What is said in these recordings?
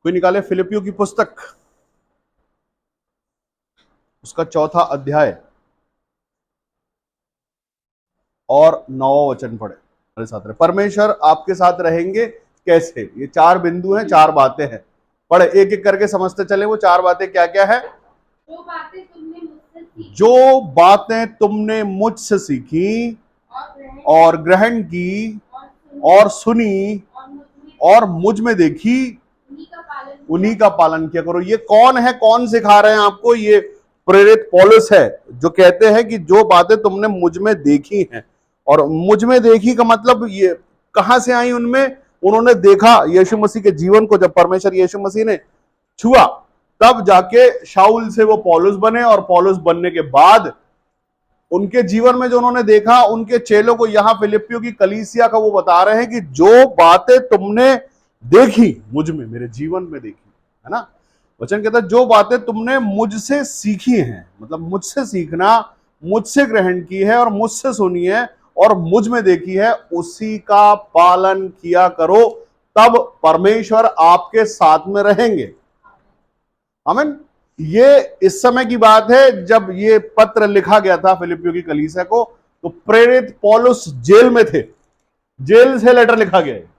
कोई निकाले फिलिपियों की पुस्तक, उसका 4था अध्याय और 9वां वचन पढ़े। हमारे साथ रहे, परमेश्वर आपके साथ रहेंगे कैसे? ये 4 बिंदु हैं, 4 बातें हैं। पढ़े, एक एक करके समझते चले। वो 4 बातें क्या क्या है? जो बातें तुमने मुझसे सीखी और ग्रहण की और सुनी और मुझ में देखी, उन्हीं का पालन किया करो। ये कौन है, कौन सिखा रहे हैं आपको? ये प्रेरित पौलुस है, जो कहते हैं कि जो बातें तुमने मुझ में देखी हैं। और मुझ में देखी का मतलब ये कहां से आई? उनमें उन्होंने देखा यीशु मसीह के जीवन को। जब परमेश्वर यीशु मसीह ने छुआ, तब जाके शाऊल से वो पौलुस बने, और पौलुस बनने के बाद उनके जीवन में जो उन्होंने देखा, उनके चेलों को यहां फिलिपियों की कलीसिया का वो बता रहे हैं कि जो बातें तुमने देखी मुझ में, मेरे जीवन में देखी, है ना। वचन कहता है जो बातें तुमने मुझसे सीखी हैं, मतलब मुझसे सीखना, मुझसे ग्रहण की है और मुझसे सुनी है और मुझ में देखी है, उसी का पालन किया करो, तब परमेश्वर आपके साथ में रहेंगे। आमीन। ये इस समय की बात है जब ये पत्र लिखा गया था फिलिपियों की कलीसिया को, तो प्रेरित पौलुस जेल में थे, जेल से लेटर लिखा गया है।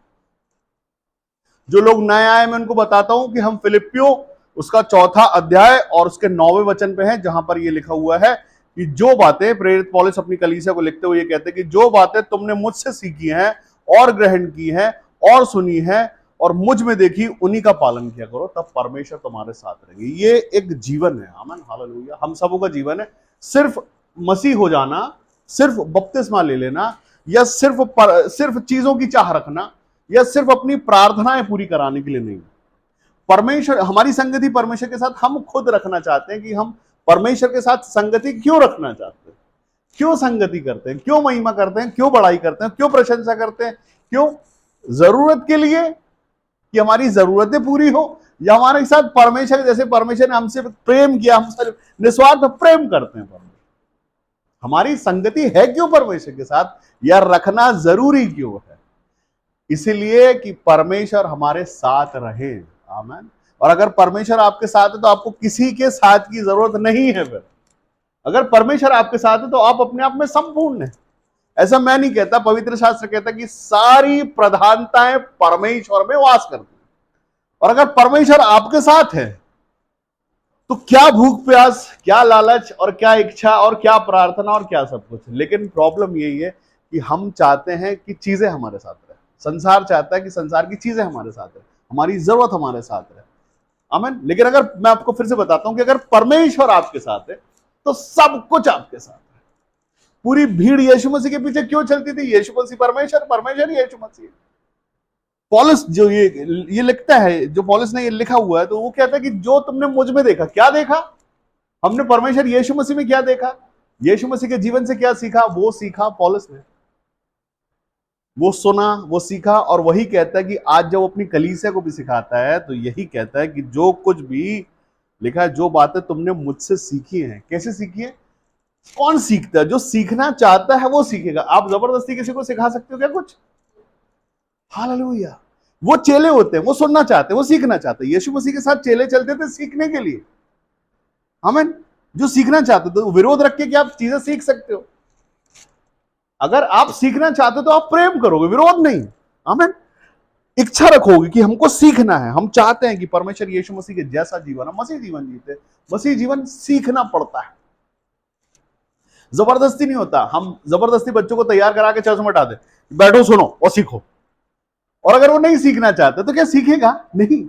जो लोग नए आए, मैं उनको बताता हूं कि हम फिलिपियों उसका 4था अध्याय और उसके 9वें वचन पे हैं, जहां पर ये लिखा हुआ है कि जो बातें, प्रेरित पौलुस अपनी कलीसिया को लिखते हुए ये कहते हैं कि जो बातें तुमने मुझसे सीखी हैं और ग्रहण की हैं और सुनी है और मुझ में देखी, उन्हीं का पालन किया करो, तब परमेश्वर तुम्हारे साथ रहेंगे। ये एक जीवन है। आमीन, हालेलुया। हम सबों का जीवन है। सिर्फ मसीह हो जाना, सिर्फ बपतिस्मा ले लेना, या सिर्फ चीजों की चाह रखना, या सिर्फ अपनी प्रार्थनाएं पूरी कराने के लिए नहीं। परमेश्वर, हमारी संगति परमेश्वर के साथ हम खुद रखना चाहते हैं कि हम परमेश्वर के साथ संगति क्यों रखना चाहते हैं, क्यों संगति करते हैं, क्यों महिमा करते हैं, क्यों बड़ाई करते हैं, क्यों प्रशंसा करते हैं, क्यों? जरूरत के लिए कि हमारी जरूरतें पूरी हो, या हमारे साथ परमेश्वर, जैसे परमेश्वर ने हमसे प्रेम किया, हम निस्वार्थ प्रेम करते हैं परमेश्वर। हमारी संगति है क्यों परमेश्वर के साथ, या रखना जरूरी क्यों है? इसीलिए कि परमेश्वर हमारे साथ रहे। आमीन। और अगर परमेश्वर आपके साथ है तो आपको किसी के साथ की जरूरत नहीं है। फिर अगर परमेश्वर आपके साथ है तो आप अपने आप में संपूर्ण हैं। ऐसा मैं नहीं कहता, पवित्र शास्त्र कहता कि सारी प्रधानताएं परमेश्वर में वास करती हैं। और अगर परमेश्वर आपके साथ है तो क्या भूख प्यास, क्या लालच, और क्या इच्छा, और क्या प्रार्थना, और क्या सब कुछ। लेकिन प्रॉब्लम यही है कि हम चाहते हैं कि चीजें हमारे साथ रहे। संसार चाहता है कि संसार की चीजें हमारे साथ रहे, हमारी जरूरत हमारे साथ रहे। आमीन। लेकिन अगर मैं आपको फिर से बताता हूं कि अगर परमेश्वर आपके साथ है तो सब कुछ आपके साथ है। पूरी भीड़ यीशु मसीह के पीछे क्यों चलती थी? यीशु मसीह परमेश्वर, परमेश्वर यीशु मसीह। पौलुस जो ये लिखता है, जो पौलुस ने ये लिखा हुआ है, तो वो कहता है कि जो तुमने मुझ में देखा, क्या देखा हमने? परमेश्वर यीशु मसीह में क्या देखा, यीशु मसीह के जीवन से क्या सीखा? वो सीखा पौलुस ने, वो सुना, वो सीखा। और वही कहता है कि आज जब अपनी कलीसिया को भी सिखाता है तो यही कहता है कि जो कुछ भी लिखा है, जो बातें तुमने मुझसे सीखी हैं। कैसे सीखी है? कौन सीखता है? जो सीखना चाहता है वो सीखेगा। आप जबरदस्ती किसी को सिखा सकते हो क्या कुछ? हालेलुया। वो चेले होते हैं, वो सुनना चाहते हैं, वो सीखना चाहते हैं। यीशु मसीह के साथ चेले चलते थे सीखने के लिए। आमीन। जो सीखना चाहते थे, विरोध रख के कि आप चीजें सीख सकते हो। अगर आप सीखना चाहते हो तो आप प्रेम करोगे, विरोध नहीं। आमीन। इच्छा रखोगे कि हमको सीखना है, हम चाहते हैं कि परमेश्वर यीशु मसीह के जैसा जीवन, हम मसीह जीवन जीते। मसीह जीवन सीखना पड़ता है, जबरदस्ती नहीं होता। हम जबरदस्ती बच्चों को तैयार करा के चर्च में हटा दे, बैठो सुनो और सीखो। और अगर वो नहीं सीखना चाहता तो क्या सीखेगा? नहीं,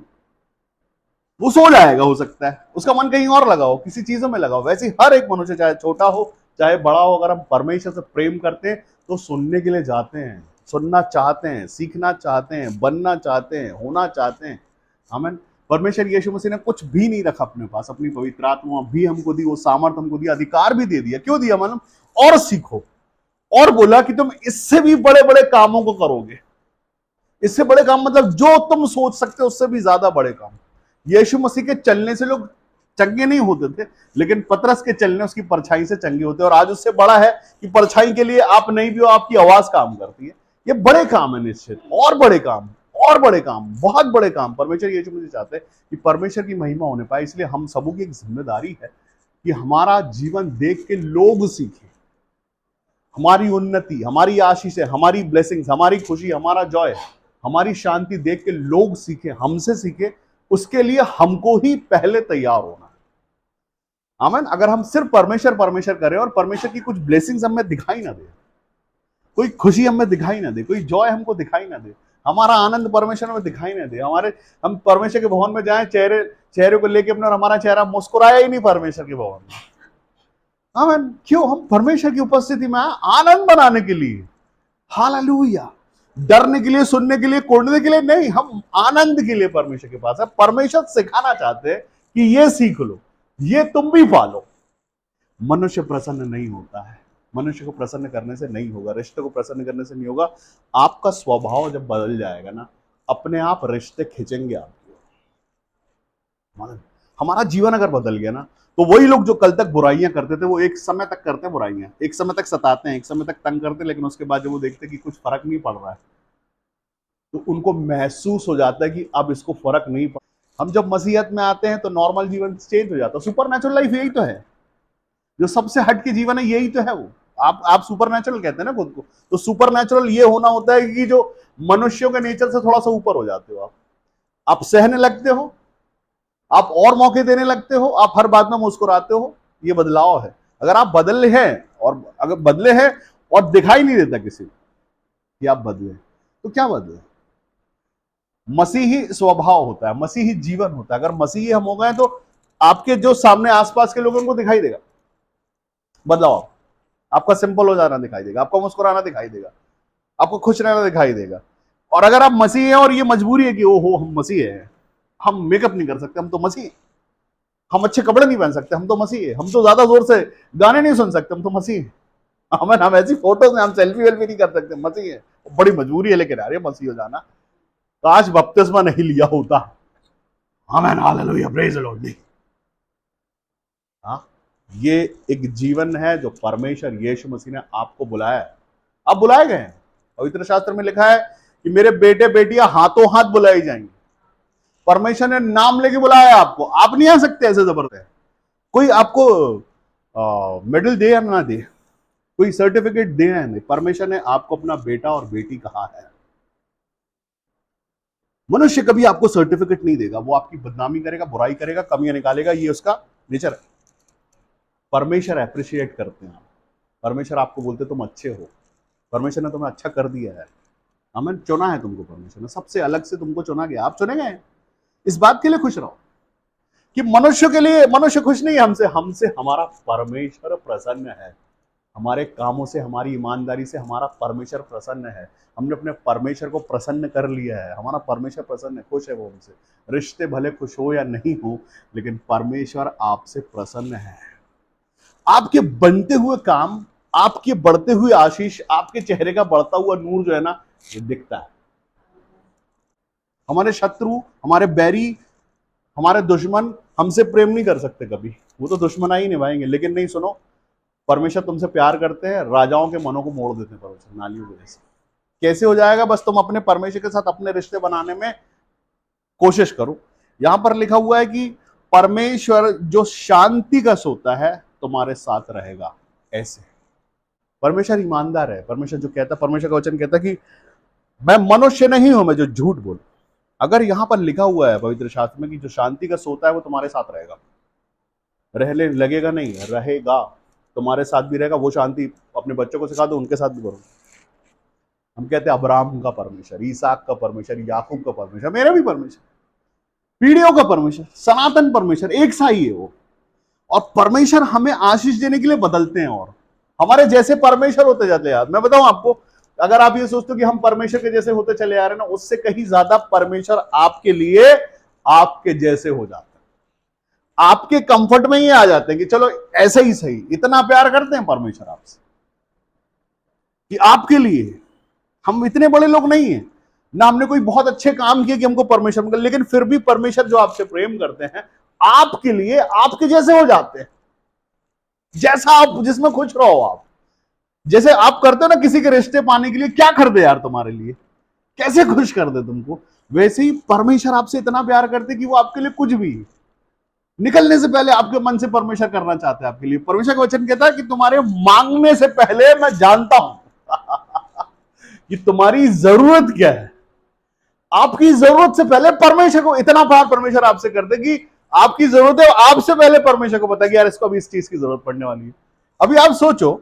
वो सो जाएगा। हो सकता है उसका मन कहीं और लगाओ, किसी चीजों में लगाओ। वैसे हर एक मनुष्य, चाहे छोटा हो चाहे बड़ा हो, अगर हम परमेश्वर से प्रेम करते हैं तो सुनने के लिए जाते हैं, सुनना चाहते हैं, सीखना चाहते हैं, बनना चाहते हैं, होना चाहते हैं। आमीन। परमेश्वर यीशु मसीह ने कुछ भी नहीं रखा अपने पास, अपनी पवित्र आत्मा भी हमको दी, वो सामर्थ हमको दिया, अधिकार भी दे दिया। क्यों दिया? मालूम? और सीखो। और बोला कि तुम इससे भी बड़े बड़े कामों को करोगे। इससे बड़े काम मतलब जो तुम सोच सकते हो उससे भी ज्यादा बड़े काम। यीशु मसीह के चलने से लोग चंगे नहीं होते थे, लेकिन पतरस के चलने उसकी परछाई से चंगे होते। और आज उससे बड़ा है कि परछाई के लिए आप नहीं भी हो, आपकी आवाज काम करती है। ये बड़े काम है निश्चित, और बड़े काम, और बड़े काम, बहुत बड़े काम परमेश्वर यीशु मसीह चाहते हैं कि परमेश्वर की महिमा होने पाए। इसलिए हम सबों की एक जिम्मेदारी है कि हमारा जीवन देख के लोग सीखें, हमारी उन्नति, हमारी आशीष है, हमारी ब्लेसिंग्स, हमारी खुशी, हमारा जॉय, हमारी शांति देख के लोग सीखे, हमसे सीखे। उसके लिए हमको ही पहले तैयार होना है। आमीन। अगर हम सिर्फ परमेश्वर परमेश्वर करें और परमेश्वर की कुछ ब्लेसिंग्स हमें दिखाई ना दे, कोई खुशी हमें दिखाई ना दे, कोई जॉय हमको दिखाई ना दे, हमारा आनंद परमेश्वर में दिखाई ना दे, हम परमेश्वर के भवन में जाएं, चेहरे को लेके अपने, और हमारा चेहरा मुस्कुराया ही नहीं परमेश्वर के भवन में। आमीन। क्यों? हम परमेश्वर की उपस्थिति में आनंद बनाने के लिए, हालेलुया, डरने के लिए, सुनने के लिए, कोड़ने के लिए नहीं, हम आनंद के लिए परमेश्वर के पास है। परमेश्वर सिखाना चाहते हैं कि ये सीख लो, ये तुम भी पालो। मनुष्य प्रसन्न नहीं होता है, मनुष्य को प्रसन्न करने से नहीं होगा, रिश्ते को प्रसन्न करने से नहीं होगा। आपका स्वभाव जब बदल जाएगा ना, अपने आप रिश्ते खींचेंगे आपकी ओर। हमारा जीवन अगर बदल गया ना, तो वही लोग जो कल तक बुराइयां करते थे, वो एक समय तक करते हैं बुराइयां, एक समय तक सताते हैं, एक समय तक तंग करते हैं, लेकिन उसके बाद जब वो देखते हैं कि कुछ फर्क नहीं पड़ रहा है, तो उनको महसूस हो जाता है कि अब इसको फर्क नहीं पड़। हम जब मसीहत में आते हैं तो नॉर्मल जीवन चेंज हो जाता है। सुपर नेचुरल लाइफ यही तो है, जो सबसे हट के जीवन है, यही तो है वो। आप सुपर नेचुरल कहते हैं ना खुद को, तो सुपर नेचुरल ये होना होता है कि जो मनुष्यों के नेचर से थोड़ा सा ऊपर हो जाते हो आप सहने लगते हो, आप और मौके देने लगते हो, आप हर बात में मुस्कुराते हो। ये बदलाव है। अगर आप बदले हैं, और अगर बदले हैं और दिखाई नहीं देता किसी कि आप बदले, तो क्या बदले? मसीही स्वभाव होता है, मसीही जीवन होता है। अगर मसीही हम हो गए तो आपके जो सामने आसपास के लोगों को दिखाई देगा बदलाव। आपका सिंपल हो जाना दिखाई देगा, आपका मुस्कुराना दिखाई देगा, आपको खुश रहना दिखाई देगा। और अगर आप मसीह हैं और ये मजबूरी है कि ओहो हम मसीह हैं, हम मेकअप नहीं कर सकते, हम तो मसीह, हम अच्छे कपड़े नहीं पहन सकते, हम तो मसीह है, हम तो ज्यादा जोर से गाने नहीं सुन सकते, हम तो मसीह है, हम ऐसी फोटोज में हम सेल्फी वेल्फी नहीं कर सकते, मसीह है। बड़ी मजबूरी है, लेकिन यार ये मसीह हो जाना, काश बपतिस्मा नहीं लिया होता। आमीन, हालेलुया, प्रेज द लॉर्ड। हाँ, ये एक जीवन है जो परमेश्वर यीशु मसीह ने आपको बुलाया है। आप बुलाए गए हैं। पवित्र शास्त्र में लिखा है कि मेरे बेटे बेटियां हाथों हाथ बुलाई जाएंगे। परमेश्वर ने नाम लेके बुलाया आपको, आप नहीं आ सकते ऐसे जबरदस्त। कोई आपको मेडल दे या ना दे, कोई सर्टिफिकेट दे या नहीं, परमेश्वर ने आपको अपना बेटा और बेटी कहा है। मनुष्य कभी आपको सर्टिफिकेट नहीं देगा, वो आपकी बदनामी करेगा, बुराई करेगा, कमियां निकालेगा, ये उसका नेचर है। परमेश्वर अप्रिशिएट करते हैं। परमेश्वर आपको बोलते तुम अच्छे हो, परमेश्वर ने तुम्हें अच्छा कर दिया है। हमें चुना है तुमको, परमेश्वर ने सबसे अलग से तुमको चुना गया, आप चुने गए। इस बात के लिए खुश रहो कि मनुष्य के लिए मनुष्य खुश नहीं है हमसे, हमसे हमारा परमेश्वर प्रसन्न है। हमारे कामों से, हमारी ईमानदारी से हमारा परमेश्वर प्रसन्न है। हमने अपने परमेश्वर को प्रसन्न कर लिया है, हमारा परमेश्वर प्रसन्न है, खुश है वो हमसे। रिश्ते भले खुश हो या नहीं हो, लेकिन परमेश्वर आपसे प्रसन्न है। आपके बनते हुए काम, आपके बढ़ते हुए आशीष, आपके चेहरे का बढ़ता हुआ नूर जो है ना, ये दिखता है। हमारे शत्रु, हमारे बैरी, हमारे दुश्मन हमसे प्रेम नहीं कर सकते कभी, वो तो दुश्मनाई ही निभाएंगे। लेकिन नहीं, सुनो, परमेश्वर तुमसे प्यार करते हैं, राजाओं के मनों को मोड़ देते हैं परमेश्वर, नालियों के जैसे। कैसे हो जाएगा? बस तुम अपने परमेश्वर के साथ अपने रिश्ते बनाने में कोशिश करो। यहां पर लिखा हुआ है कि परमेश्वर जो शांति का सोता है तुम्हारे साथ रहेगा। ऐसे परमेश्वर ईमानदार है। परमेश्वर जो कहता है, परमेश्वर का वचन कहता है कि मैं मनुष्य नहीं हूं मैं जो झूठ बोलूं। अगर यहां पर लिखा हुआ है पवित्र शास्त्र में कि जो शांति का सोता है वो तुम्हारे साथ रहेगा, रहने लगेगा नहीं, रहेगा, तुम्हारे साथ भी रहेगा। वो शांति अपने बच्चों को सिखा दो, उनके साथ भी करो। हम कहते हैं अब्राहम का परमेश्वर, ईसाक का परमेश्वर, याकूब का परमेश्वर, मेरा भी परमेश्वर, पीढ़ियों का परमेश्वर, सनातन परमेश्वर, एक सा ही है वो। और परमेश्वर हमें आशीष देने के लिए बदलते हैं और हमारे जैसे परमेश्वर होते जाते हैं। यार मैं बताऊं आपको, अगर आप ये सोचते हो कि हम परमेश्वर के जैसे होते चले आ रहे हैं ना, उससे कहीं ज्यादा परमेश्वर आपके लिए आपके जैसे हो जाते हैं। आपके कंफर्ट में ही आ जाते हैं कि चलो ऐसे ही सही। इतना प्यार करते हैं परमेश्वर आपसे कि आपके लिए हम इतने बड़े लोग नहीं हैं ना, हमने कोई बहुत अच्छे काम किए कि हमको परमेश्वर मिले, लेकिन फिर भी परमेश्वर जो आपसे प्रेम करते हैं, आपके लिए आपके जैसे हो जाते हैं। जैसा आप, जिसमें खुश रहो आप। जैसे आप करते हो ना किसी के रिश्ते पाने के लिए, क्या कर दे यार तुम्हारे लिए, कैसे खुश कर दे तुमको। वैसे ही परमेश्वर आपसे इतना प्यार करते कि वो आपके लिए कुछ भी, निकलने से पहले आपके मन से परमेश्वर करना चाहते हैं आपके लिए। परमेश्वर का वचन कहता है कि तुम्हारे मांगने से पहले मैं जानता हूं कि तुम्हारी जरूरत क्या है। आपकी जरूरत से पहले परमेश्वर को इतना प्यार परमेश्वर आपसे करते कि आपकी जरूरत है, आपसे पहले परमेश्वर को पता कि यार इसको अभी इस चीज की जरूरत पड़ने वाली है। अभी आप सोचो,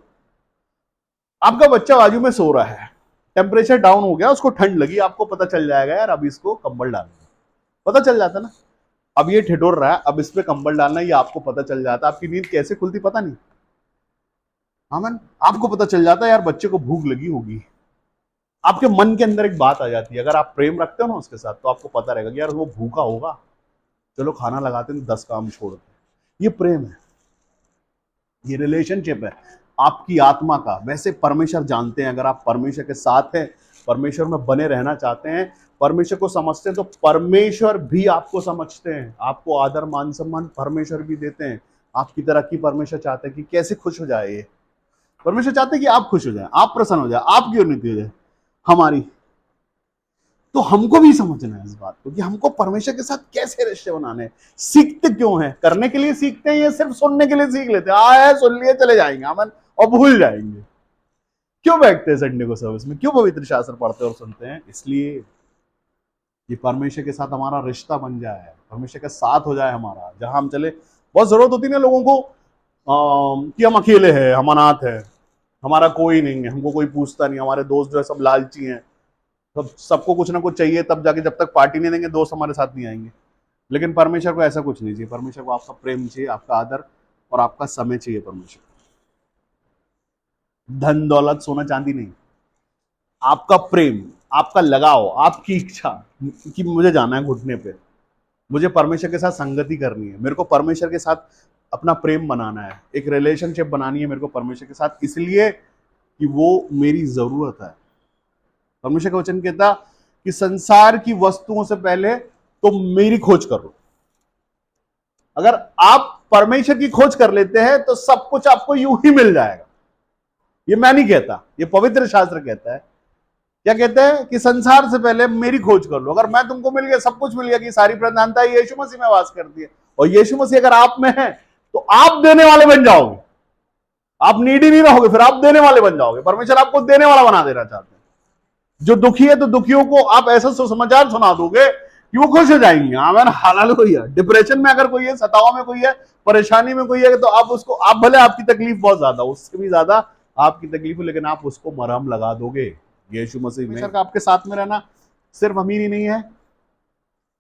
आपका बच्चा बाजू में सो रहा है, टेम्परेचर डाउन हो गया, उसको ठंड लगी, आपको पता चल जाएगा यार अभी इसको कंबल डालना, पता चल जाता ना। अब ये ठिठुर रहा है, अब इस पे कंबल डालना, ये आपको पता चल जाता। आपकी नींद कैसे खुलती पता नहीं, हाँ, आपको पता चल जाता यार बच्चे को भूख लगी होगी। आपके मन के अंदर एक बात आ जाती है, अगर आप प्रेम रखते हो ना उसके साथ, तो आपको पता रहेगा कि यार वो भूखा होगा, चलो खाना लगाते हैं, 10 काम छोड़ दो। ये प्रेम है, ये रिलेशनशिप है आपकी आत्मा का। वैसे परमेश्वर जानते हैं, अगर आप परमेश्वर के साथ हैं, परमेश्वर में बने रहना चाहते हैं, परमेश्वर को समझते हैं, तो परमेश्वर भी आपको समझते हैं, आपको आदर मान सम्मान परमेश्वर भी देते हैं। आपकी तरक्की परमेश्वर चाहते हैं कि कैसे खुश हो जाए ये। परमेश्वर चाहते हैं कि आप खुश हो जाए, आप प्रसन्न हो जाए, आपकी उन्नति हो जाए, हमारी। तो हमको भी समझना है इस बात को कि हमको परमेश्वर के साथ कैसे रिश्ते बनाने हैं। सीखते क्यों हैं? करने के लिए सीखते हैं या सिर्फ सुनने के लिए सीख लेते हैं? आए सुन लिए चले जाएंगे अमन और भूल जाएंगे। क्यों बैठते हैं संडे को सर्विस में? क्यों पवित्र शास्त्र पढ़ते और सुनते हैं? इसलिए कि परमेश्वर के साथ हमारा रिश्ता बन जाए, परमेश्वर के साथ हो जाए हमारा, जहां हम चले। बहुत जरूरत होती है ना लोगों को कि हम अकेले हैं, हम अनाथ है, हमारा कोई नहीं है, हमको कोई पूछता नहीं, हमारे दोस्त जो है सब लालची हैं, सबको कुछ ना कुछ चाहिए, तब जाके जब तक पार्टी नहीं देंगे दोस्त हमारे साथ नहीं आएंगे। लेकिन परमेश्वर को ऐसा कुछ नहीं चाहिए। परमेश्वर को आपका प्रेम चाहिए, आपका आदर और आपका समय चाहिए। परमेश्वर धन दौलत सोना चांदी नहीं, आपका प्रेम, आपका लगाव, आपकी इच्छा कि मुझे जाना है घुटने पे, मुझे परमेश्वर के साथ संगति करनी है, मेरे को परमेश्वर के साथ अपना प्रेम बनाना है, एक रिलेशनशिप बनानी है मेरे को परमेश्वर के साथ, इसलिए कि वो मेरी जरूरत है। परमेश्वर का वचन कहता कि संसार की वस्तुओं से पहले तुम मेरी खोज करो। अगर आप परमेश्वर की खोज कर लेते हैं तो सब कुछ आपको यूं ही मिल जाएगा। ये मैं नहीं कहता, ये पवित्र शास्त्र कहता है। क्या कहता है? कि संसार से पहले मेरी खोज कर लो। अगर मैं तुमको मिल गया, सब कुछ मिल गया, कि सारी प्रधानता यीशु मसीह में वास करती है, और यीशु मसीह अगर आप में है तो आप देने वाले बन जाओगे। आप नीडी नहीं रहोगे, फिर आप देने वाले बन जाओगे। परमेश्वर आपको देने वाला बना देना चाहते हैं। जो दुखी है तो दुखियों को आप ऐसा सुसमाचार सुना दोगे कि वो खुश हो जाएंगे। आमीन, हालेलुया। डिप्रेशन में अगर कोई है, सताव में कोई है, परेशानी में कोई है, तो आप उसको, आप भले आपकी तकलीफ बहुत ज्यादा, उससे भी ज्यादा आपकी तकलीफ है, लेकिन आप उसको मरहम लगा दोगे यीशु मसीह में। का आपके साथ में रहना सिर्फ अमीरी नहीं है,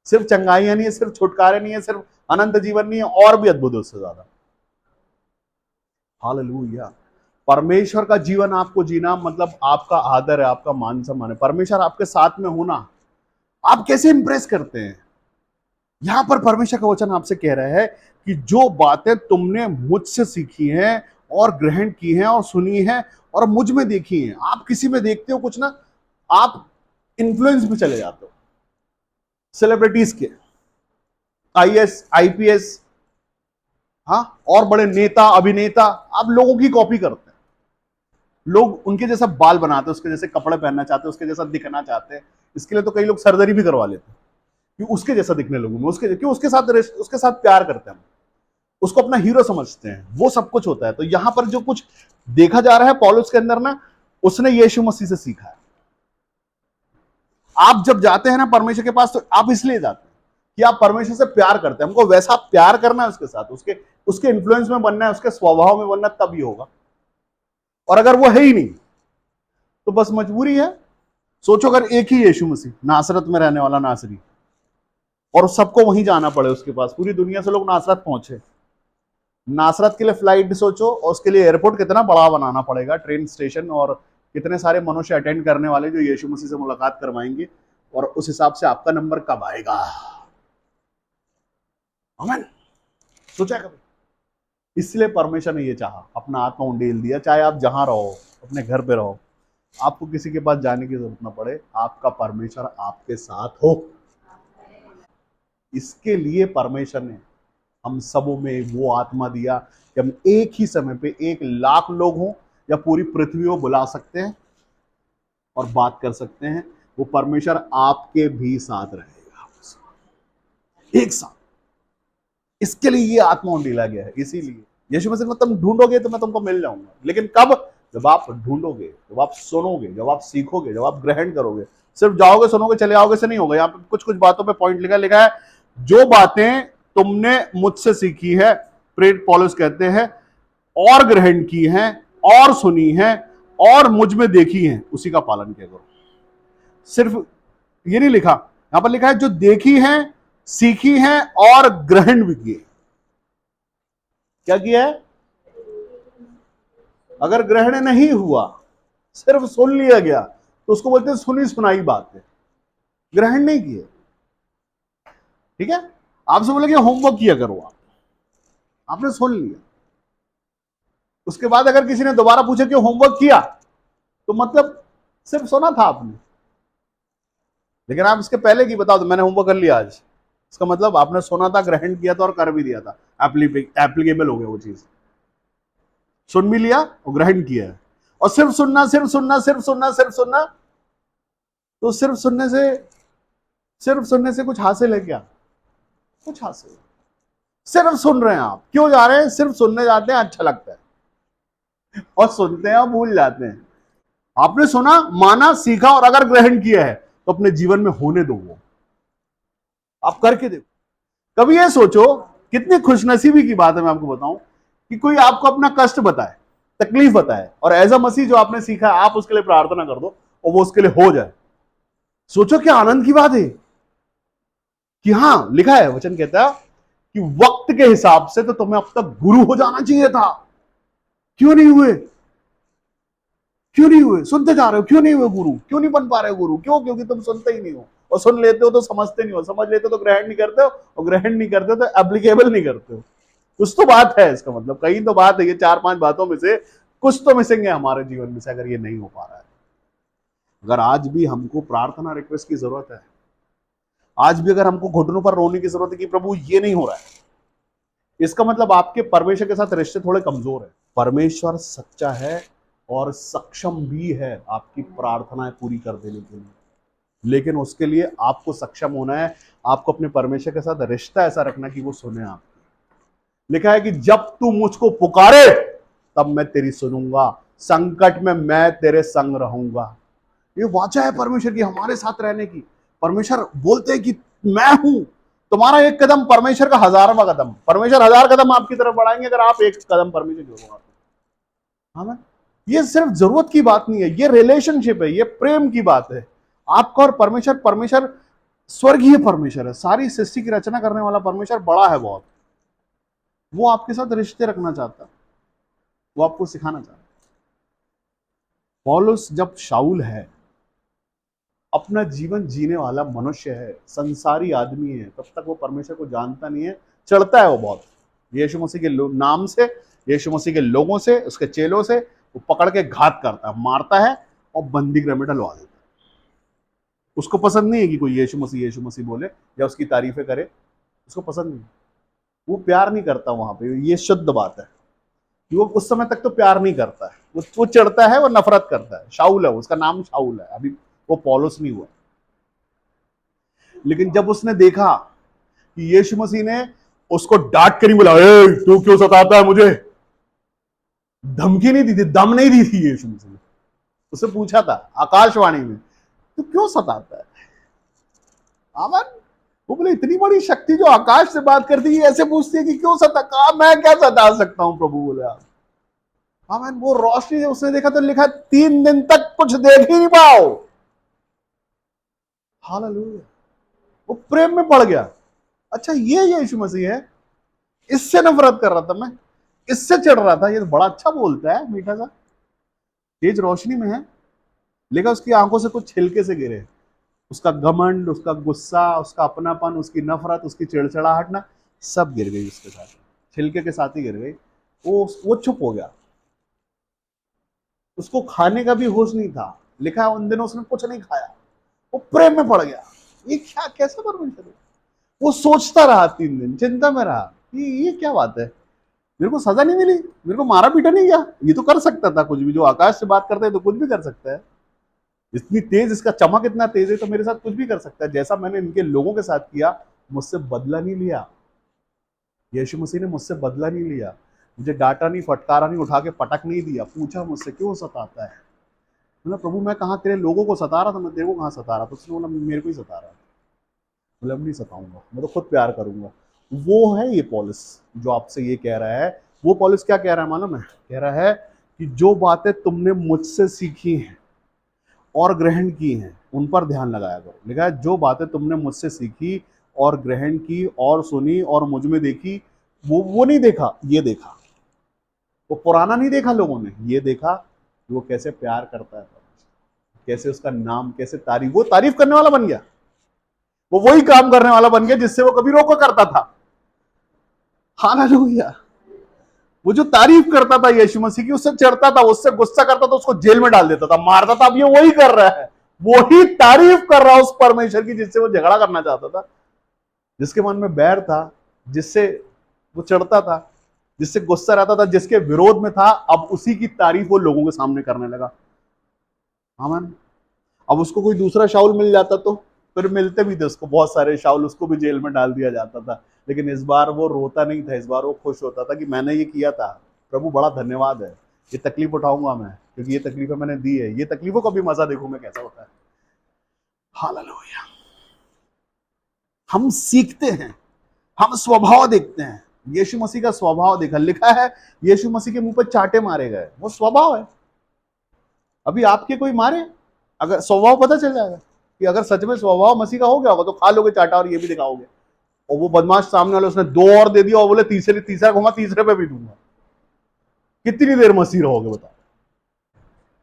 सिर्फ चंगाइयां नहीं है, सिर्फ छुटकारे नहीं है, सिर्फ अनंत जीवन नहीं है, और भी अद्भुत है उससे ज्यादा। हालेलुया। परमेश्वर का जीवन आपको जीना मतलब आपका आदर है, आपका मान सम्मान है। परमेश्वर आपके साथ में होना, आप कैसे इंप्रेस करते हैं। यहां पर परमेश्वर का वचन आपसे कह रहा है कि जो बातें तुमने मुझसे सीखी हैं और ग्रहण की हैं और सुनी हैं और मुझ में देखी हैं। आप किसी में देखते हो कुछ ना, आप इन्फ्लुएंस में चले जाते हो सेलिब्रिटीज के, आईएएस आईपीएस, हाँ, और बड़े नेता अभिनेता, आप लोगों की कॉपी करते हैं। लोग उनके जैसा बाल बनाते हैं, उसके जैसे कपड़े पहनना चाहते हैं, उसके जैसा दिखना चाहते हैं। इसके लिए तो कई लोग सर्जरी भी करवा लेते हैं कि उसके जैसा दिखने लोगों में, उसके साथ प्यार करते हैं, उसको अपना हीरो समझते हैं। वो सब कुछ होता है। तो यहां पर जो कुछ देखा जा रहा है पौलुस के अंदर ना, उसने यीशु मसीह से सीखा है। आप जब जाते हैं ना परमेश्वर के पास, तो आप इसलिए जाते हैं कि आप परमेश्वर से प्यार करते हैं। हमको वैसा प्यार करना है उसके साथ, उसके इन्फ्लुएंस में बनना है, उसके स्वभाव में बनना, तभी होगा। और अगर वो है ही नहीं तो बस मजबूरी है। सोचो अगर एक ही यीशु मसीह, नासरत में रहने वाला नासरी, और सबको वहीं जाना पड़े उसके पास, पूरी दुनिया से लोग नासरत पहुंचे, नासरत के लिए फ्लाइट सोचो, और उसके लिए एयरपोर्ट कितना बड़ा बनाना पड़ेगा, ट्रेन स्टेशन, और कितने सारे मनुष्य अटेंड करने वाले जो यीशु मसीह से मुलाकात करवाएंगे, और उस हिसाब से आपका नंबर कब आएगा। आमीन। सोचा कभी? इसलिए परमेश्वर ने ये चाहा, अपना आत्मा उंडेल दिया, चाहे आप जहां रहो, अपने घर पे रहो, आपको किसी के पास जाने की जरूरत ना पड़े, आपका परमेश्वर आपके साथ हो। इसके लिए परमेश्वर ने हम सबों में वो आत्मा दिया कि हम एक ही समय पे 1,00,000 लोग हों या पूरी पृथ्वी को बुला सकते हैं और बात कर सकते हैं। वो परमेश्वर आपके भी साथ रहेगा एक साथ। इसके लिए ये आत्मा उंडीला गया है। इसीलिए यीशु मसीह को तुम ढूंढोगे तो मैं तुमको मिल जाऊंगा, लेकिन कब? जब आप ढूंढोगे, जब आप सुनोगे, जब आप सीखोगे, जब आप ग्रहण करोगे। सिर्फ जाओगे सुनोगे चले आओगे से नहीं होगा। यहाँ पे कुछ कुछ बातों पे पॉइंट लिखा है, जो बातें तुमने मुझसे सीखी है, प्रेरित पौलुस कहते हैं, और ग्रहण की हैं और सुनी है और मुझ में देखी है, उसी का पालन किया करो। सिर्फ ये नहीं लिखा, यहां पर लिखा है जो देखी है, सीखी है और ग्रहण भी किए। क्या किया है? अगर ग्रहण नहीं हुआ, सिर्फ सुन लिया गया, तो उसको बोलते हैं सुनी सुनाई बात है, ग्रहण नहीं किए। ठीक है, आपसे बोले कि होमवर्क किया करो, आपने सुन लिया, उसके बाद अगर किसी ने दोबारा पूछा कि होमवर्क किया, तो मतलब सिर्फ सुना था आपने, लेकिन आप इसके पहले की बताओ तो मैंने होमवर्क कर लिया आज, इसका मतलब आपने सुना था, ग्रहण किया था और कर भी दिया था, एप्लीकेबल हो गया वो चीज। सुन भी लिया और ग्रहण किया है। और सिर्फ सुनना, सिर्फ सुनना, सिर्फ सुनना, सिर्फ सुनना, तो सिर्फ सुनने से कुछ हासिल है क्या? कुछ हासिल? सिर्फ सुन रहे हैं आप, क्यों जा रहे हैं? सिर्फ सुनने जाते हैं, अच्छा लगता है, और सुनते हैं और भूल जाते हैं। आपने सुना, माना, सीखा और अगर ग्रहण किया है तो अपने जीवन में होने दो वो, आप करके देखो। कभी ये सोचो, कितनी खुशनसीबी की बात है, मैं आपको बताऊं, कि कोई आपको अपना कष्ट बताए, तकलीफ बताए, और एज अ मसीह जो आपने सीखा है आप उसके लिए प्रार्थना कर दो और वो उसके लिए हो जाए। सोचो क्या आनंद की बात है कि हां, लिखा है, वचन कहता है कि वक्त के हिसाब से तो तुम्हें अब तक गुरु हो जाना चाहिए था, क्यों नहीं हुए? क्यों नहीं हुए? सुनते जा रहे हो, क्यों नहीं हुए गुरु? क्यों नहीं बन पा रहे हो गुरु? क्यों? क्योंकि तुम सुनते ही नहीं हो, और सुन लेते हो तो समझते नहीं हो, समझ लेते हो तो ग्रहण नहीं करते हो, और ग्रहण नहीं करते हो तो एप्लीकेबल नहीं करते हो। कुछ तो बात है, इसका मतलब कहीं तो बात है। ये 4-5 बातों में से कुछ तो मिसिंग है हमारे जीवन में से, अगर ये नहीं हो पा रहा है। अगर आज भी हमको प्रार्थना रिक्वेस्ट की जरूरत है, आज भी अगर हमको घुटनों पर रोने की जरूरत है कि प्रभु ये नहीं हो रहा है, इसका मतलब आपके परमेश्वर के साथ रिश्ते थोड़े कमजोर है। परमेश्वर सच्चा है और सक्षम भी है आपकी प्रार्थनाएं पूरी कर देने के लिए, लेकिन उसके लिए आपको सक्षम होना है। आपको अपने परमेश्वर के साथ रिश्ता ऐसा रखना कि वो सुने आप। लिखा है कि जब तू मुझको पुकारे तब मैं तेरी सुनूंगा, संकट में मैं तेरे संग रहूंगा। ये वाचा है परमेश्वर की हमारे साथ रहने की। परमेश्वर बोलते हैं कि मैं हूं, तुम्हारा एक कदम परमेश्वर का 1000वां कदम, परमेश्वर 1000 कदम आपकी तरफ बढ़ाएंगे अगर आप एक कदम परमेश्वर की ओर। हाँ, ये सिर्फ जरूरत की बात नहीं है, ये रिलेशनशिप है, ये प्रेम की बात है आपका और परमेश्वर। परमेश्वर स्वर्गीय परमेश्वर है, सारी सृष्टि की रचना करने वाला परमेश्वर बड़ा है बहुत। वो आपके साथ रिश्ते रखना चाहता है, वो आपको सिखाना चाहता है। पौलुस जब शाऊल है, अपना जीवन जीने वाला मनुष्य है, संसारी आदमी है, तब तक वो परमेश्वर को जानता नहीं है, चढ़ता है वो बहुत। यीशु मसीह के नाम से, यीशु मसीह के लोगों से, उसके चेलों से वो पकड़ के घात करता है, मारता है और बंदी गृह में डलवा देता है। उसको पसंद नहीं है कि कोई यीशु मसीह बोले या उसकी तारीफें करे, उसको पसंद नहीं। वो प्यार नहीं करता वहां पे, ये शुद्ध बात है कि वो उस समय तक तो प्यार नहीं करता है, वो चढ़ता है, वो नफरत करता है। शाऊल है, उसका नाम शाऊल है, अभी वो पौलुस नहीं हुआ। लेकिन जब उसने देखा कि यीशु मसीह ने उसको डांट कर नहीं बोला, तू क्यों सताता है मुझे, धमकी नहीं दी थी, दम नहीं दी थी यीशु मसीह ने, उससे पूछा था आकाशवाणी में, तू क्यों सताता है? आमन। वो बोले इतनी बड़ी शक्ति जो आकाश से बात करती है ऐसे पूछती है कि क्यों सता, कहा मैं क्या सता सकता हूं प्रभु? बोले आप। आमन। वो रोशनी उसने देखा तो लिखा 3 दिन तक कुछ देख ही नहीं पाओ। हालेलुया। वो प्रेम में पड़ गया। अच्छा, ये यीशु मसीह है, इससे नफरत कर रहा था मैं, इससे चढ़ रहा था, ये तो बड़ा अच्छा बोलता है, मीठा सा, तेज रोशनी में है, लेकिन उसकी आंखों से कुछ छिलके से गिरे। उसका घमंड, उसका गुस्सा, उसका अपनापन, उसकी नफरत, उसकी चिड़चिड़ाहट ना, सब गिर गई उसके साथ, छिलके के साथ ही गिर गई। वो चुप हो गया, उसको खाने का भी होश नहीं था। लिखा है उन दिनों उसने कुछ नहीं खाया, वो प्रेम में पड़ गया। ये क्या, कैसा परमेश्वर है? वो सोचता रहा 3 दिन, चिंता में रहा, ये क्या बात है, मेरे को सजा नहीं मिली, मेरे को मारा पीटा नहीं गया, ये तो कर सकता था कुछ भी, जो आकाश से बात करता है तो कुछ भी कर सकता है। इतनी तेज, इसका चमक इतना तेज है तो मेरे साथ कुछ भी कर सकता है। जैसा मैंने इनके लोगों के साथ किया, मुझसे बदला नहीं लिया। यीशु मसीह ने मुझसे बदला नहीं लिया, मुझे डांटा नहीं, फटकारा नहीं, उठा के पटक नहीं दिया, पूछा मुझसे क्यों सताता है। बोला प्रभु मैं कहाँ तेरे लोगों को सता रहा था, मैं तेरे को कहाँ सता रहा था। उसने बोला मेरे को ही सता रहा था। बोला नहीं सताऊंगा, मैं तो खुद प्यार करूंगा। वो है ये पौलुस जो आपसे ये कह रहा है। वो पौलुस क्या कह रहा है मालूम है? कह रहा है कि जो बातें तुमने मुझसे सीखी हैं और ग्रहण की हैं उन पर ध्यान लगाया करो। लिखा है जो बातें तुमने मुझसे सीखी और ग्रहण की और सुनी और मुझ में देखी, वो नहीं देखा, ये देखा। वो पुराना नहीं देखा लोगों ने, ये देखा कि वो कैसे प्यार करता है, कैसे उसका नाम, कैसे तारीफ, वो तारीफ करने वाला बन गया। वो वही काम करने वाला बन गया जिससे वो कभी रोका करता था। हालेलुया। वो जो तारीफ करता था यीशु मसीह की, उससे चढ़ता था, उससे गुस्सा करता था, उसको जेल में डाल देता था, मारता था। अब ये वही कर रहा है, वही तारीफ कर रहा है उस परमेश्वर की जिससे वो झगड़ा करना चाहता था, जिसके मन में बैर था, जिससे वो चढ़ता था, जिससे गुस्सा रहता था, जिसके विरोध में था। अब उसी की तारीफ वो लोगों के सामने करने लगा। आमीन। अब उसको कोई दूसरा शाऊल मिल जाता तो फिर मिलते भी थे उसको बहुत सारे शाऊल, उसको भी जेल में डाल दिया जाता था। लेकिन इस बार वो रोता नहीं था, इस बार वो खुश होता था कि मैंने ये किया था, प्रभु बड़ा धन्यवाद है। ये तकलीफ उठाऊंगा मैं, क्योंकि ये तकलीफें मैंने दी है, ये तकलीफों का भी मजा देखूं मैं कैसा होता है। हालेलुया। हम सीखते हैं, हम स्वभाव देखते हैं। यीशु मसीह का स्वभाव देखा, लिखा है यीशु मसीह के मुंह पर चाटे मारे गए, वो स्वभाव है। अभी आपके कोई मारे, अगर स्वभाव पता चल जाएगा कि अगर सच में स्वभाव मसीह का हो गया होगा तो खा लोगे चाटा और ये भी दिखाओगे। और वो बदमाश सामने वाले, उसने दो और दे दिया और बोले तीसरा घुमा, तीसरे पे भी दूंगा। कितनी देर मसीह रहोगे बताओ?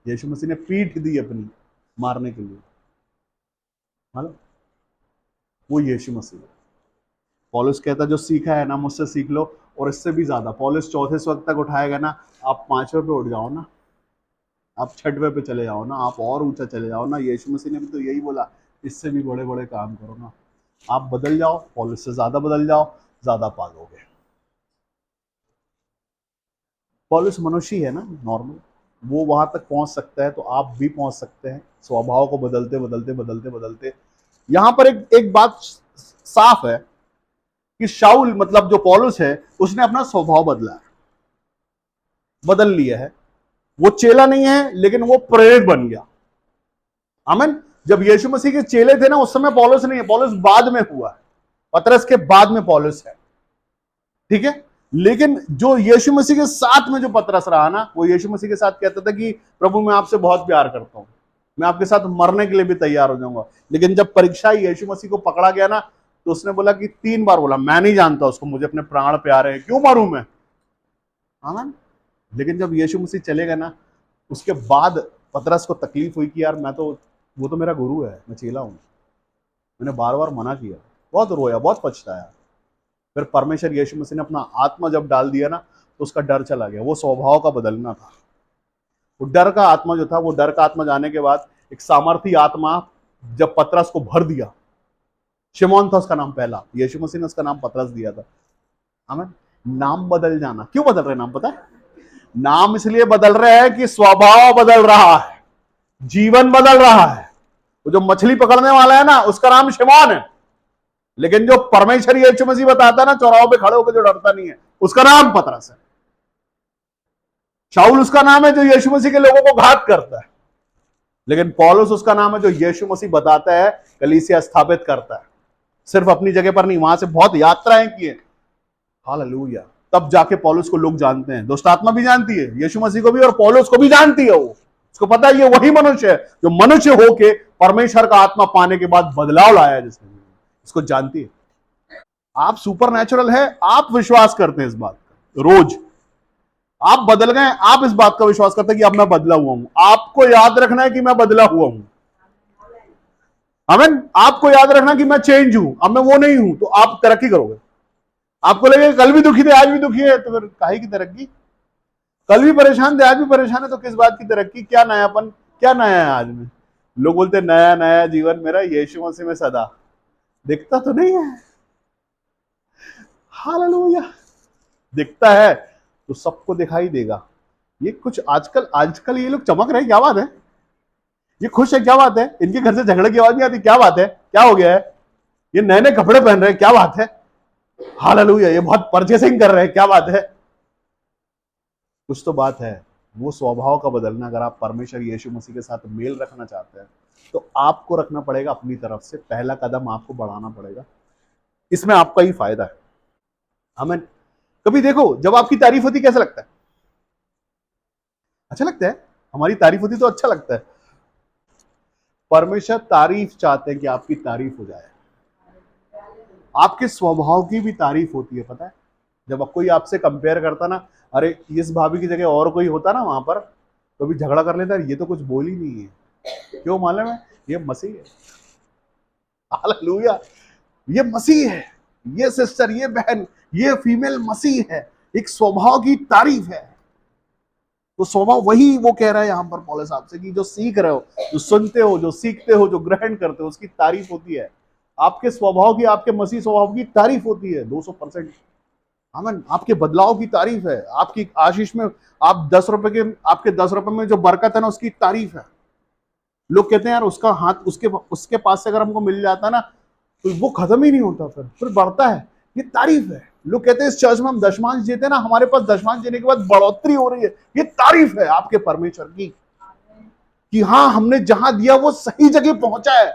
यीशु मसीह ने पीठ दी अपनी मारने के लिए। मालूम, वो यीशु मसीह है। पौलुस कहता जो सीखा है ना मुझसे सीख लो, और इससे भी ज्यादा। पौलुस चौथे स्वर्ग तक उठाएगा ना, आप पांचवें पे उठ जाओ ना, आप छठवें पे चले जाओ ना, आप और ऊंचा चले जाओ ना। यीशु मसीह ने भी तो यही बोला, इससे भी बड़े बड़े काम करो ना। आप बदल जाओ, पौलुस से ज्यादा बदल जाओ, ज्यादा पालोगे। पौलुस मनुष्य है ना, नॉर्मल, वो वहां तक पहुंच सकता है तो आप भी पहुंच सकते हैं, स्वभाव को बदलते बदलते बदलते बदलते। यहां पर एक बात साफ है कि शाऊल, मतलब जो पौलुस है, उसने अपना स्वभाव बदल लिया है। वो चेला नहीं है, लेकिन वो प्रेरित बन गया। आमीन। जब यीशु मसीह के चेले थे ना, उस समय पौलुस नहीं है, पौलुस बाद में हुआ है, पतरस के बाद में पौलुस है, ठीक है। लेकिन जो यीशु मसीह के साथ में जो पतरस रहा ना, वो यीशु मसीह के साथ कहता था कि प्रभु मैं आपसे बहुत प्यार करता हूं, मैं आपके साथ मरने के लिए भी तैयार हो जाऊंगा। लेकिन जब परीक्षा यीशु मसीह को पकड़ा गया ना, तो उसने बोला कि 3 बार बोला मैं नहीं जानता उसको, मुझे अपने प्राण प्यारे हैं, क्यों मारूं मैं। आमीन। लेकिन जब यीशु मसीह चले गए ना, उसके बाद पतरस को तकलीफ हुई कि यार मैं तो, वो तो मेरा गुरु है, मैं चेला हूं, मैंने बार बार मना किया, बहुत रोया, बहुत पछताया। फिर परमेश्वर यीशु मसीह ने अपना आत्मा जब डाल दिया ना, तो उसका डर चला गया। वो स्वभाव का बदलना था, वो डर का आत्मा जो था, वो डर का आत्मा जाने के बाद एक सामर्थी आत्मा जब पतरस को भर दिया। शिमोन था उसका नाम पहला, यीशु मसीह ने उसका नाम पतरस दिया था। आमीन। नाम बदल जाना, क्यों बदल रहे नाम पता है? नाम इसलिए बदल रहे हैं कि स्वभाव बदल रहा है, जीवन बदल रहा है। वो जो मछली पकड़ने वाला है ना, उसका नाम शिमोन है, लेकिन जो परमेश्वर यीशु मसीह बताता है ना, चौराहों पे खड़े होकर जो डरता नहीं है, उसका नाम पतरस है। शाऊल उसका नाम है जो यीशु मसीह के लोगों को घात करता है, लेकिन पौलुस उसका नाम है जो यीशु मसीह बताता है, कलीसिया स्थापित करता है। सिर्फ अपनी जगह पर नहीं, वहां से बहुत यात्राएं की है। हालेलुया। तब जाके पौलुस को लोग जानते हैं, दुष्ट आत्मा भी जानती है यीशु मसीह को भी, और पौलुस को भी जानती है। वो उसको पता है ये वही मनुष्य है जो मनुष्य होके परमेश्वर का आत्मा पाने के बाद बदलाव लाया, जिसने इसको जानती है। आप सुपर नेचुरल है, आप विश्वास करते हैं इस बात का रोज। आप बदल गए, आप इस बात का विश्वास करते हैं कि अब मैं बदला हुआ हूं। आपको याद रखना है कि मैं बदला हुआ हूं। आमीन। आपको याद रखना कि मैं चेंज हूं, अब मैं वो नहीं हूं, तो आप तरक्की करोगे। आपको लगेगा कल भी दुखी थे आज भी दुखी है, तो फिर काहे की तरक्की? कल भी परेशान थे आज भी परेशान है, तो किस बात की तरक्की? क्या नयापन, क्या नया है आज में? लोग बोलते नया नया जीवन मेरा यीशु मसीह में सदा, दिखता तो नहीं है। हालेलुया। दिखता है तो सबको दिखाई देगा। ये कुछ आजकल आजकल ये लोग चमक रहे, क्या बात है? ये खुश है, क्या बात है? इनके घर से झगड़े की आवाज नहीं आती, क्या बात है? क्या हो गया है? ये नए नए कपड़े पहन रहे हैं, क्या बात है? हालेलुया, ये बहुत परचेसिंग कर रहे हैं, क्या बात है? कुछ तो बात है। वो स्वभाव का बदलना, अगर आप परमेश्वर यीशु मसीह के साथ मेल रखना चाहते हैं तो आपको रखना पड़ेगा अपनी तरफ से, पहला कदम आपको बढ़ाना पड़ेगा। इसमें आपका ही फायदा है। हमें कभी देखो, जब आपकी तारीफ होती कैसा लगता है? अच्छा लगता है। हमारी तारीफ होती तो अच्छा लगता है। परमेश्वर तारीफ चाहते हैं कि आपकी तारीफ हो जाए। आपके स्वभाव की भी तारीफ होती है, पता है? जब कोई आपसे कंपेयर करता ना, अरे इस भाभी की जगह और कोई होता ना वहां पर, तो भी झगड़ा कर लेता, ये तो कुछ बोल ही नहीं है। क्यों मालूम है? ये मसीह है। हालेलुया, ये मसीह है। ये सिस्टर, ये बहन, ये फीमेल मसीह है। एक स्वभाव की तारीफ है। तो स्वभाव वही वो कह रहा है यहां पर पौलुस आपसे, कि जो सीख रहे हो, जो सुनते हो, जो सीखते हो, जो ग्रहण करते हो, उसकी तारीफ होती है। आपके स्वभाव की, आपके मसीह स्वभाव की तारीफ होती है 200%। आमन। आपके बदलाव की तारीफ है, आपकी आशीष में, आप 10 रुपए के, आपके 10 रुपए में जो बरकत है ना, उसकी तारीफ है। लोग कहते हैं यार, उसका हाथ उसके उसके पास से अगर हमको मिल जाता ना, तो वो खत्म ही नहीं होता, फिर बढ़ता है। ये तारीफ है। लोग कहते हैं इस चर्च में हम दशमांश देते ना, हमारे पास दशमांश देने के बाद बढ़ोतरी हो रही है। ये तारीफ है आपके परमेश्वर की, कि हाँ, हमने जहां दिया वो सही जगह पहुंचा है,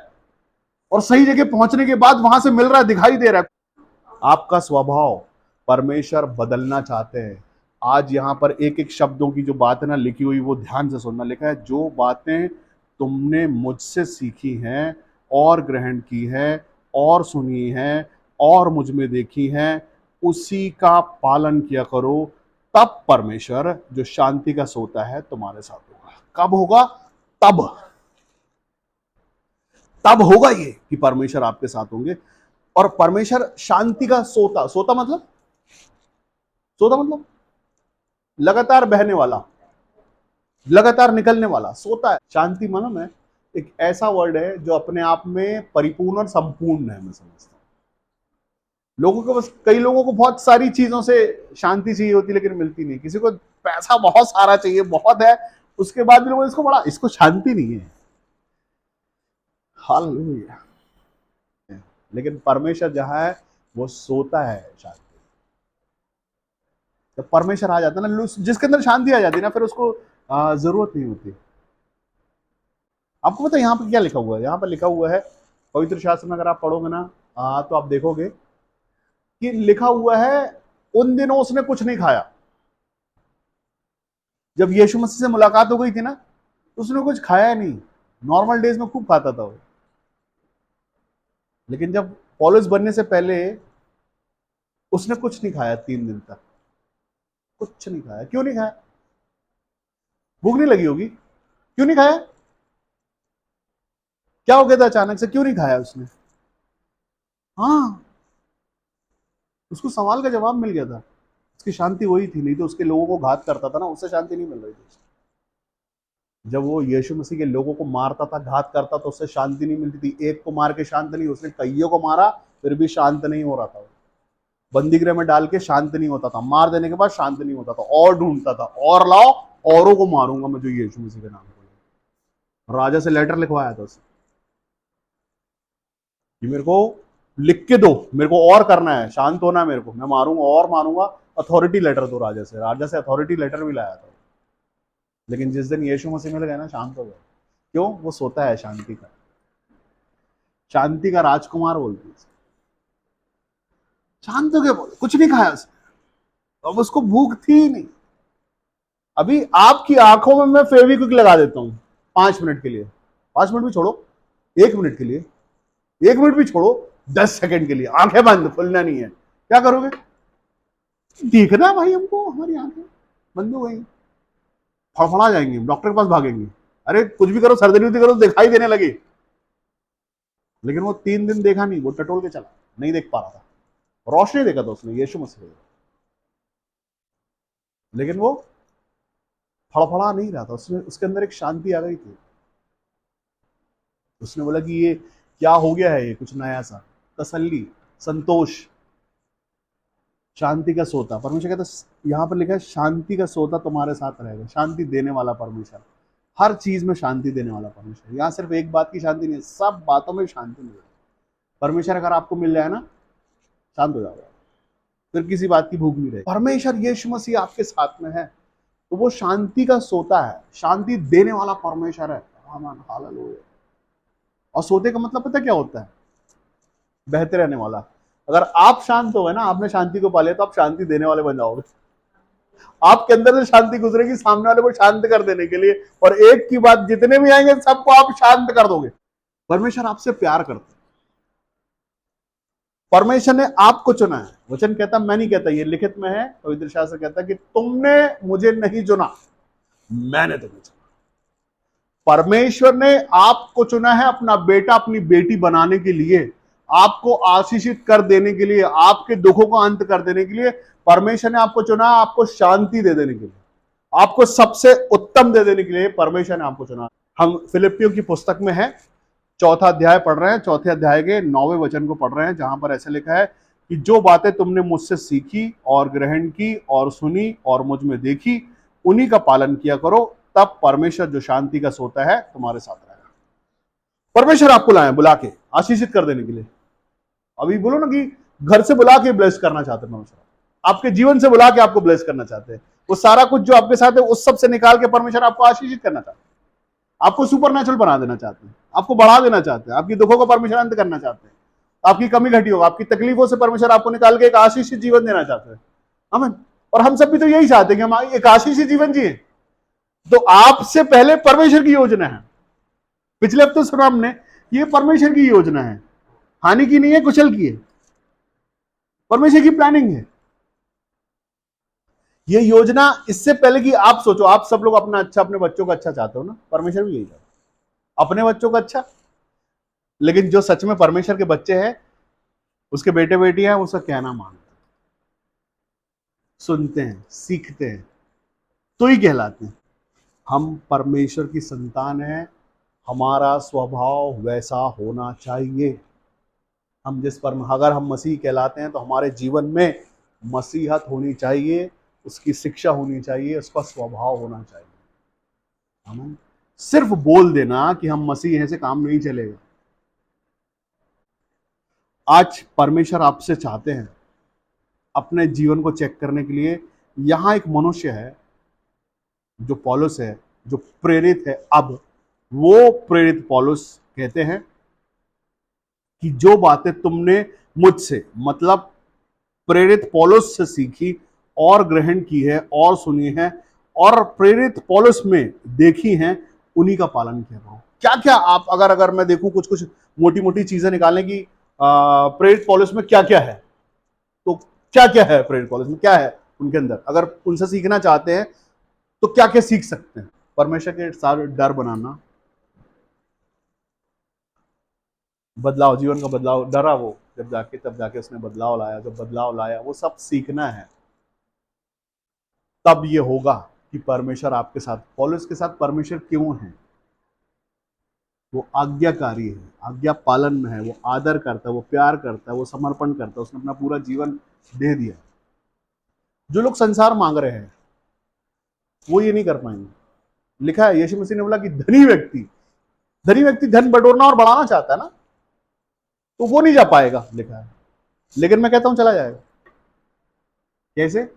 और सही जगह पहुंचने के बाद वहां से मिल रहा है, दिखाई दे रहा है। आपका स्वभाव परमेश्वर बदलना चाहते हैं। आज यहां पर एक एक शब्दों की जो बात है ना लिखी हुई, वो ध्यान से सुनना। लिखा है, जो बातें तुमने मुझसे सीखी हैं और ग्रहण की है और सुनी है और मुझ में देखी है, उसी का पालन किया करो। तब परमेश्वर जो शांति का सोता है तुम्हारे साथ होगा। कब होगा? तब। तब होगा ये कि परमेश्वर आपके साथ होंगे। और परमेश्वर शांति का सोता, सोता मतलब, सोता मतलब लगातार बहने वाला, लगातार निकलने वाला, सोता है। शांति मालूम है, एक ऐसा वर्ड है जो अपने आप में परिपूर्ण और संपूर्ण है, मैं समझता हूं। लोगों को बस, कई लोगों को बहुत सारी चीजों से शांति चाहिए होती, लेकिन मिलती नहीं। किसी को पैसा बहुत सारा चाहिए, बहुत है, उसके बाद भी लोग इसको बड़ा, इसको शांति नहीं है। हालेलुया। लेकिन परमेश्वर जहां है वो सोता है शांति। जब परमेश्वर आ जाता है ना, जिसके अंदर शांति आ जाती है ना, फिर उसको जरूरत नहीं होती। आपको पता है यहाँ पर क्या लिखा हुआ है? यहाँ पर लिखा हुआ है पवित्र शास्त्र में, अगर आप पढ़ोगे ना, तो आप देखोगे कि लिखा हुआ है, उन दिनों उसने कुछ नहीं खाया। जब यीशु मसीह से मुलाकात हो गई थी ना, तो उसने कुछ खाया नहीं। नॉर्मल डेज में खूब खाता था वो, लेकिन जब पौलुस बनने से पहले उसने कुछ नहीं खाया 3 दिन तक। कुछ नहीं खाया। क्यों नहीं खाया? भूख नहीं लगी होगी। क्यों नहीं खाया? क्या हो गया था अचानक से? क्यों नहीं खाया उसने? हाँ, उसको सवाल का जवाब मिल गया था। उसकी शांति वही थी, नहीं तो उसके लोगों को घात करता था ना, उससे शांति नहीं मिल रही थी। जब वो यीशु मसीह के लोगों को मारता था, घात करता, तो उससे शांति नहीं मिलती थी। एक को मार के शांत नहीं, उसने कईयों को मारा, फिर भी शांत नहीं हो रहा था। बंदी गृह में डाल के शांत नहीं होता था, मार देने के बाद शांत नहीं होता था, और ढूंढता था, और लाओ, औरों को मारूंगा मैं जो यीशु मसीह के नाम को। राजा से लेटर लिखवाया था उसने कि मेरे को लिख के दो, मेरे को और करना है, शांत होना है मेरे को, मैं मारूंगा और मारूंगा। अथॉरिटी लेटर दो राजा से। राजा से अथॉरिटी लेटर भी लाया था। लेकिन जिस दिन यीशु मसीह मिल गया ना, शांत हो गया। क्यों? वो सोता है शांति का, शांति का राजकुमार बोलते हैं। शांत हो गया, बोले कुछ नहीं खाया उसने। अब उसको भूख थी ही नहीं। अभी आपकी आंखों में मैं फेविक्विक लगा देता हूं 5 मिनट के लिए, 5 मिनट भी छोड़ो, 1 मिनट के लिए, 1 मिनट भी छोड़ो, 10 सेकंड के लिए, आंखें बंद, खुलना नहीं है, क्या करोगे? दिखना भाई हमको, हमारी आंखें बंद हो गई, फड़फड़ा जाएंगे, डॉक्टर के पास भागेंगे। अरे कुछ भी करो, सर्जरी उर्जरी करो, दिखाई देने लगे। लेकिन वो 3 दिन देखा नहीं, वो टटोल के चला, नहीं देख पा रहा था। रोशनी देखा था उसने, यीशु मसीह। लेकिन वो फड़फड़ा नहीं रहा था, उसने, उसके अंदर एक शांति आ गई थी। उसने बोला कि ये क्या हो गया है, ये कुछ नया सा, तसल्ली, संतोष। शांति का सोता, परमेश्वर कहता, यहाँ पर लिखा है शांति का सोता तुम्हारे साथ रहेगा। शांति देने वाला परमेश्वर। हर चीज में शांति देने वाला परमेश्वर। यहाँ सिर्फ एक बात की शांति नहीं है, सब बातों में शांति मिलेगी। परमेश्वर अगर आपको मिल जाए ना, शांत हो जाओगे, फिर किसी बात की भूख नहीं रहेगी। परमेश्वर यीशु मसीह आपके साथ में है तो वो शांति का सोता है, शांति देने वाला परमेश्वर है। आमीन, हालेलुया। और सोते का मतलब पता क्या होता है? बहते रहने वाला। अगर आप शांत हो गए ना, आपने शांति को पा लिया, तो आप शांति देने वाले बन जाओगे। आपके अंदर से शांति गुजरेगी सामने वाले को शांत कर देने के लिए, और एक की बात जितने भी आएंगे सबको आप शांत कर दोगे। परमेश्वर आपसे प्यार करता है। परमेश्वर ने आपको चुना है। वचन कहता, मैं नहीं कहता, ये लिखित में है, पवित्र शास्त्र कहता कि तुमने मुझे नहीं चुना, मैंने तुम्हें चुना। परमेश्वर ने आपको चुना है अपना बेटा अपनी बेटी बनाने के लिए, आपको आशीषित कर देने के लिए, आपके दुखों को अंत कर देने के लिए। परमेश्वर ने आपको चुना आपको शांति दे देने के लिए, आपको सबसे उत्तम दे देने के लिए परमेश्वर ने आपको चुना। हम फिलिपियों की पुस्तक में है, 4 अध्याय पढ़ रहे हैं, 4 अध्याय के 9वें वचन को पढ़ रहे हैं, जहां पर ऐसा लिखा है कि जो बातें तुमने मुझसे सीखी और ग्रहण की और सुनी और मुझ में देखी, उन्हीं का पालन किया करो, तब परमेश्वर जो शांति का सोता है तुम्हारे साथ रहेगा। परमेश्वर आपको लाए बुला के आशीषित कर देने के लिए। अभी बोलो ना कि घर से बुला के ब्लेस करना चाहते हैं परमेश्वर, आपके जीवन से बुला के आपको ब्लेस करना चाहते हैं। वो सारा कुछ जो आपके साथ है उस सब से निकाल के परमेश्वर आपको आशीषित करना चाहते हैं, आपको सुपरनेचुरल बना देना चाहते हैं, आपको बढ़ा देना चाहते हैं, आपकी दुखों को परमेश्वर अंत करना चाहते हैं, आपकी कमी घटी हो, आपकी तकलीफों से परमेश्वर आपको निकाल के एक आशीषित जीवन देना चाहते हैं। आमीन। और हम सब भी तो यही चाहते हैं कि हम एक आशीषित जीवन जिए। तो आपसे पहले परमेश्वर की योजना है। पिछले हफ्ते सुना हमने, ये परमेश्वर की योजना है, हानि की नहीं है, कुशल की है। परमेश्वर की प्लानिंग है ये योजना। इससे पहले कि आप सोचो, आप सब लोग अपना अच्छा, अपने बच्चों का अच्छा चाहते हो ना, परमेश्वर भी यही चाहता है, अपने बच्चों का अच्छा। लेकिन जो सच में परमेश्वर के बच्चे हैं, उसके बेटे बेटियां हैं, उसका कहना मानते हैं, सुनते हैं, सीखते हैं, तो ही कहलाते हैं। हम परमेश्वर की संतान हैं, हमारा स्वभाव वैसा होना चाहिए। हम अगर हम मसीह कहलाते हैं तो हमारे जीवन में मसीहत होनी चाहिए, उसकी शिक्षा होनी चाहिए, उसका स्वभाव होना चाहिए। आमीन। सिर्फ बोल देना कि हम मसीह हैं से काम नहीं चलेगा। आज परमेश्वर आपसे चाहते हैं अपने जीवन को चेक करने के लिए। यहां एक मनुष्य है जो पौलुस है, जो प्रेरित है। अब वो प्रेरित पौलुस कहते हैं कि जो बातें तुमने मुझसे, मतलब प्रेरित पौलुस से सीखी और ग्रहण की है और सुनी है और प्रेरित पौलुस में देखी हैं, उन्हीं का पालन किया करो। क्या क्या आप, अगर मैं देखूं कुछ कुछ मोटी मोटी चीजें निकालने की, प्रेरित पौलुस में क्या क्या है, तो क्या क्या है प्रेरित पौलुस में, क्या है उनके अंदर, अगर उनसे सीखना चाहते हैं तो क्या क्या सीख सकते हैं? परमेश्वर के साथ डर बनाना, बदलाव, जीवन का बदलाव। डरा वो जब जाके, तब जाके उसने बदलाव लाया। जब बदलाव लाया, वो सब सीखना है, तब ये होगा कि परमेश्वर आपके साथ। पौलुस के साथ परमेश्वर क्यों है? वो आज्ञाकारी है, आज्ञा पालन में है, वो आदर करता है, वो प्यार करता है, वो समर्पण करता है, उसने अपना पूरा जीवन दे दिया। जो लोग संसार मांग रहे हैं वो ये नहीं कर पाएंगे। लिखा है, यीशु मसीह ने बोला कि धनी व्यक्ति धन बटोरना और बढ़ाना चाहता है ना, तो वो नहीं जा पाएगा, लिखा है। लेकिन मैं कहता हूं चला जाएगा। कैसे?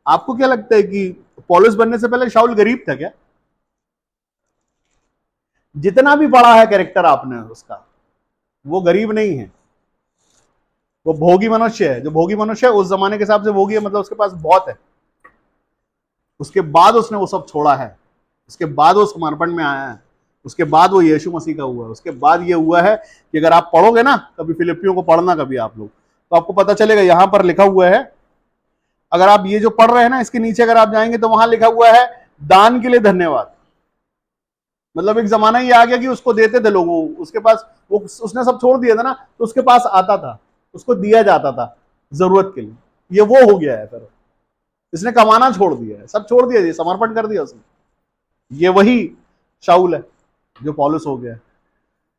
आपको क्या लगता है कि पौलुस बनने से पहले शाऊल गरीब था क्या? जितना भी पढ़ा है कैरेक्टर आपने उसका, वो गरीब नहीं है, वो भोगी मनुष्य है। जो भोगी मनुष्य है उस जमाने के हिसाब से भोगी है, मतलब उसके पास बहुत है। उसके बाद उसने वो सब छोड़ा है, उसके बाद वो समर्पण में आया है, उसके बाद वो यीशु मसीह का हुआ है। उसके बाद ये हुआ है कि अगर आप पढ़ोगे ना कभी, फिलिपियों को पढ़ना कभी आप लोग, तो आपको पता चलेगा। यहां पर लिखा हुआ है, अगर आप ये जो पढ़ रहे हैं ना, इसके नीचे अगर आप जाएंगे तो वहां लिखा हुआ है दान के लिए धन्यवाद। मतलब एक जमाना ही आ गया कि उसको देते थे लोग, उसके पास, वो उसने सब छोड़ दिया था ना, तो उसके पास आता था, उसको दिया जाता था जरूरत के लिए। ये वो हो गया है, फिर इसने कमाना छोड़ दिया है, सब छोड़ दिया, ये समर्पण कर दिया उसने। ये वही शाऊल है जो पौलुस हो गया है।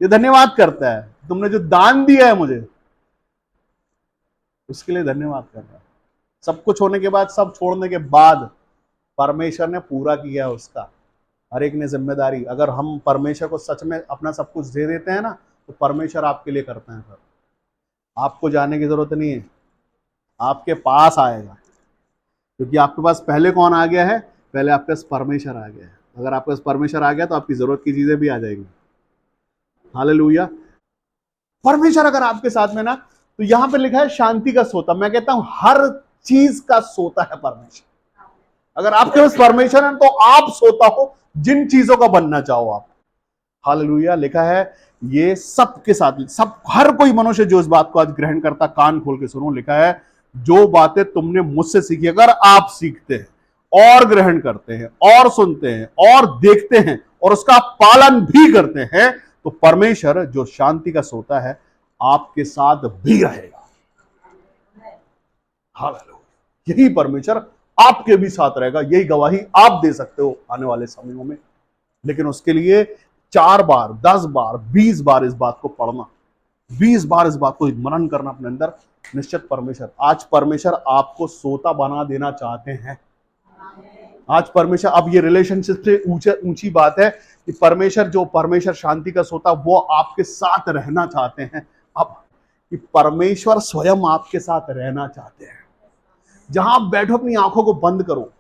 ये धन्यवाद करता है, तुमने जो दान दिया है मुझे, उसके लिए धन्यवाद कर रहा है। सब कुछ होने के बाद, सब छोड़ने के बाद परमेश्वर ने पूरा किया उसका। हर एक ने जिम्मेदारी, अगर हम परमेश्वर को सच में अपना सब कुछ दे देते हैं ना, तो परमेश्वर आपके लिए करते हैं। सर आपको जाने की जरूरत नहीं है, आपके पास आएगा, क्योंकि आपके पास पहले कौन आ गया है? पहले आपके पास परमेश्वर आ गया है। अगर आपके पास परमेश्वर आ गया तो आपकी जरूरत की चीजें भी आ जाएंगी। हालेलुया। परमेश्वर अगर आपके साथ में ना, तो यहां पे लिखा है शांति का सोता। मैं कहता हूं हर चीज का सोता है परमेश्वर। अगर आपके पास परमेश्वर है तो आप सोता हो जिन चीजों का बनना चाहो आप। हालेलुया। लिखा है ये सबके साथ, सब हर कोई मनुष्य जो इस बात को आज ग्रहण करता, कान खोल के सुनो। लिखा है जो बातें तुमने मुझसे सीखी, अगर आप सीखते हैं और ग्रहण करते हैं और सुनते हैं और देखते हैं और उसका पालन भी करते हैं, तो परमेश्वर जो शांति का सोता है आपके साथ भी रहेगा। हालेलुया। यही परमेश्वर आपके भी साथ रहेगा। यही गवाही आप दे सकते हो आने वाले समयों में। लेकिन उसके लिए 4 बार, 10 बार, 20 बार इस बात को पढ़ना, 20 बार इस बात को मनन करना अपने अंदर। निश्चित परमेश्वर आज परमेश्वर आपको सोता बना देना चाहते हैं। आज परमेश्वर, अब ये रिलेशनशिप से ऊंची बात है कि परमेश्वर शांति का सोता, वो आपके साथ रहना चाहते हैं। अब कि परमेश्वर स्वयं आपके साथ रहना चाहते हैं। जहां आप बैठो अपनी आंखों को बंद करो,